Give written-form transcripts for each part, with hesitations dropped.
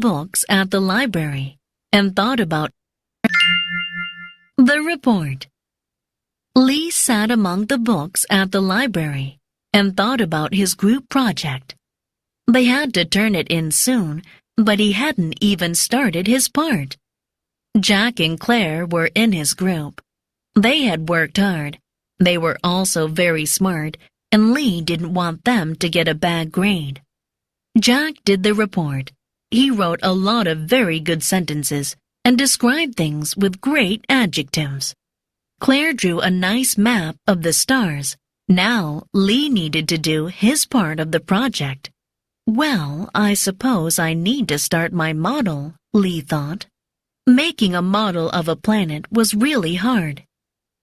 books at the library and thought about the report. Lee sat among the books at the library and thought about his group project. They had to turn it in soon, but he hadn't even started his part. Jack and Claire were in his group. They had worked hard. They were also very smart, and Lee didn't want them to get a bad grade. Jack did the report. He wrote a lot of very good sentences and described things with great adjectives. Claire drew a nice map of the stars. Now Lee needed to do his part of the project. Well, I suppose I need to start my model, Lee thought. Making a model of a planet was really hard.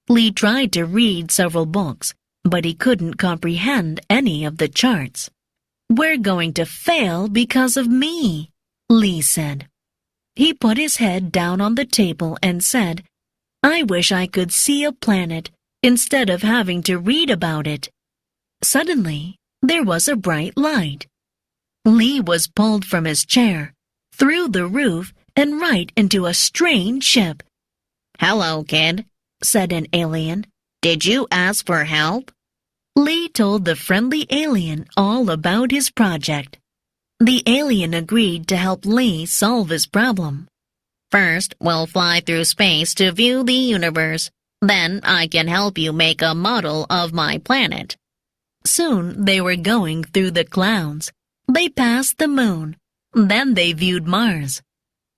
Lee tried to read several books, but he couldn't comprehend any of the charts. "We're going to fail because of me," Lee said. He put his head down on the table and said, "I wish I could see a planet instead of having to read about it." Suddenly, there was a bright light. Lee was pulled from his chair, through the roof, and right into a strange ship. "Hello, kid," said an alien. "Did you ask for help?" Lee told the friendly alien all about his project. The alien agreed to help Lee solve his problem. "First, we'll fly through space to view the universe. Then I can help you make a model of my planet." Soon they were going through the clouds. They passed the moon. Then they viewed Mars.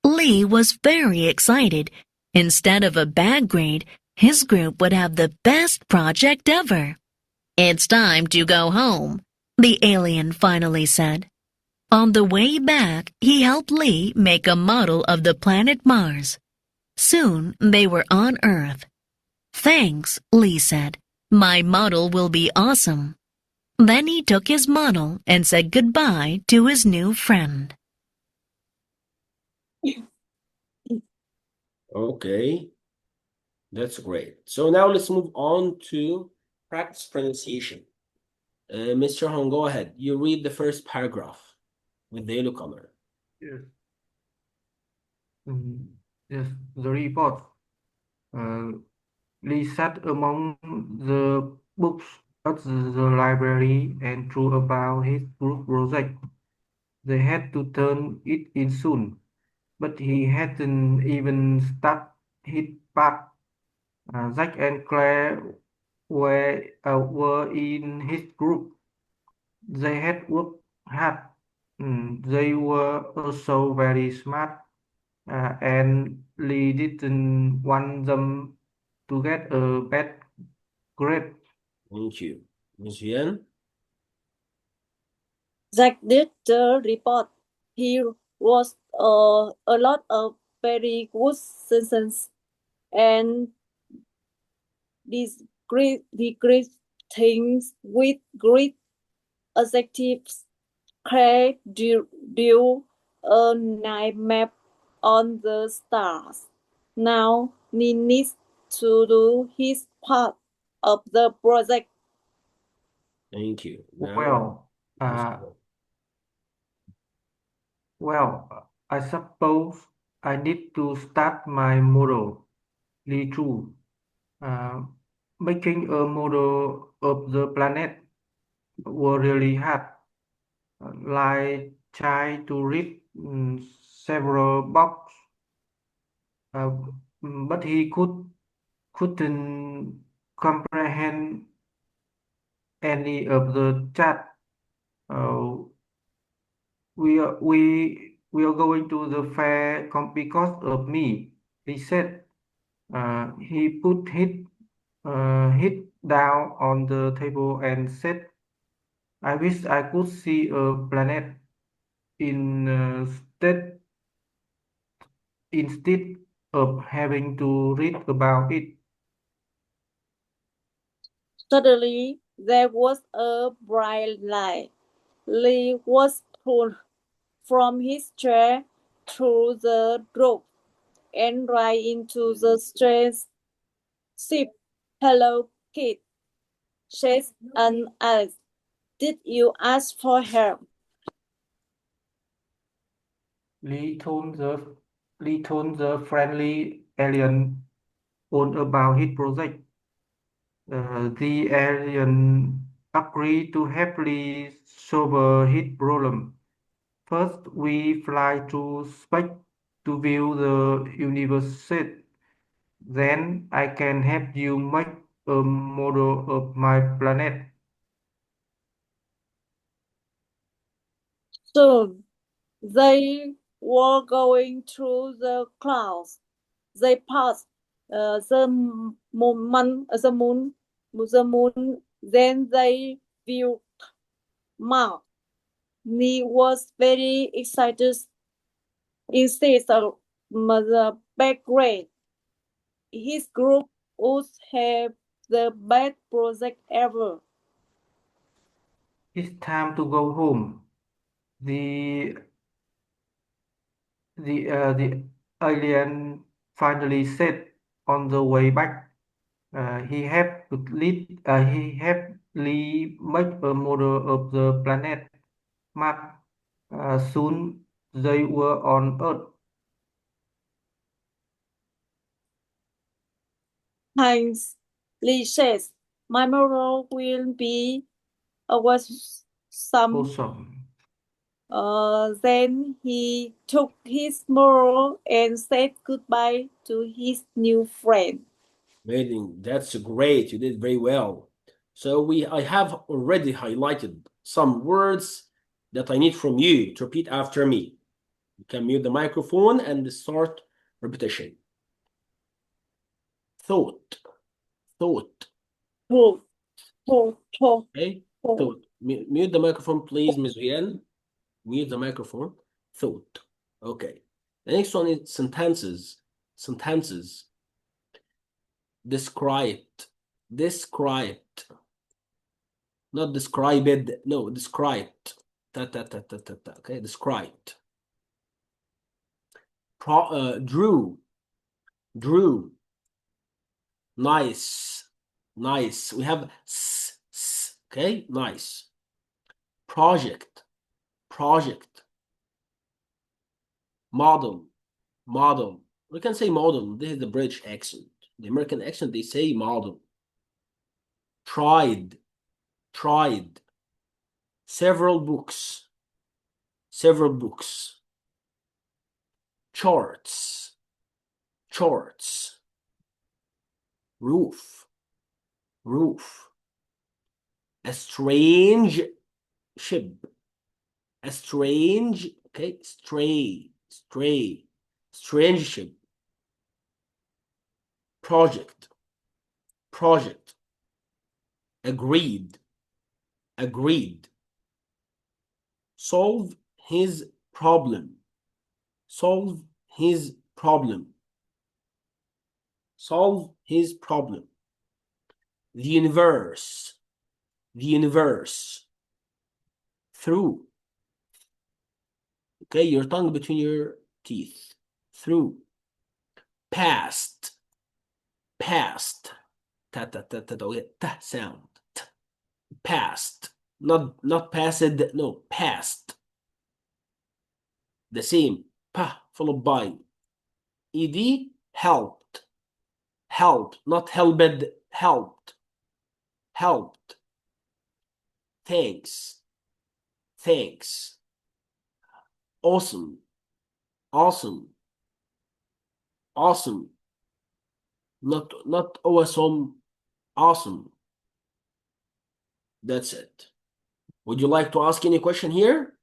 Lee was very excited. Instead of a bad grade, his group would have the best project ever. "It's time to go home," the alien finally said. On the way back, he helped Lee make a model of the planet Mars. Soon they were on Earth. "Thanks," Lee said. "My model will be awesome." Then he took his model and said goodbye to his new friend. Okay, that's great. So now let's move on to practice pronunciation. Mr. Hong, go ahead. You read the first paragraph with the yellow color. Yes. Yes, the report. Lee sat among the books at the library and thought about his group project. They had to turn it in soon, but he hadn't even started his part. Jack and Claire were in his group. They had worked hard. They were also very smart, and Lee didn't want them to get a bad grade. Thank you. Ms. Yuan? Jack did the report. He wrote a lot of very good sentences and described things with great adjectives. Claire drew a nice map on the stars. Now he needs to do his part of the project. Thank you. Well, I suppose I need to start my model. Lee Chu. Making a model of the planet was really hard. Like trying to read several books, but he couldn't comprehend any of the chat. We are going to the fair because of me, he said. He put his head down on the table and said, "I wish I could see a planet instead of having to read about it." Suddenly, there was a bright light. Lee was pulled from his chair through the roof and right into the strange ship. "Hello, kid," said an Alex. "Did you ask for help?" Lee told the friendly alien all about his project. The alien agreed to happily solve his problem. First, we fly to space to view the universe. Then I can help you make a model of my planet. Soon they were going through the clouds. They passed the moon. Then they viewed Mars. He was very excited. Instead of the background, his group would have the best project ever. It's time to go home. The the alien finally said on the way back. He had Lee make a model of the planet Mars. Soon they were on Earth. Thanks, Lee says. My model will be was some. Awesome. Then he took his model and said goodbye to his new friend. Amazing. That's great. You did very well. So I have already highlighted some words that I need from you to repeat after me. You can mute the microphone and start repetition. Thought. Thought. Okay? Thought. Mute the microphone, please, Ms. Rian. Mute the microphone. Thought. Okay. The next one is sentences. Sentences. Described. Described. Not described. No, described. Okay, described. Drew. Drew. Nice. Nice. We have s. Okay, nice. Project. Project. Model. Model. We can say model. This is the British accent. The American accent, they say model. Tried. Tried. Several books. Several books. Charts. Charts. Roof. Roof. A strange ship. A strange, okay, stray. Strange ship. Project. Project. Agreed. Agreed. Solve his problem. Solve his problem. Solve his problem. The universe. The universe. Through. Okay, your tongue between your teeth. Through. Past. Past. Okay, sound. Past. Not passed, no, past. The same. Pa followed by. Ed, helped. Helped, not helped, helped. Helped. Thanks. Thanks. Awesome. Awesome. Awesome. Not awesome. Awesome. That's it. Would you like to ask any question here?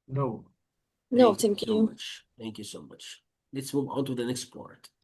No, Thank you thank so you. much. Thank you so much. Let's move on to the next part.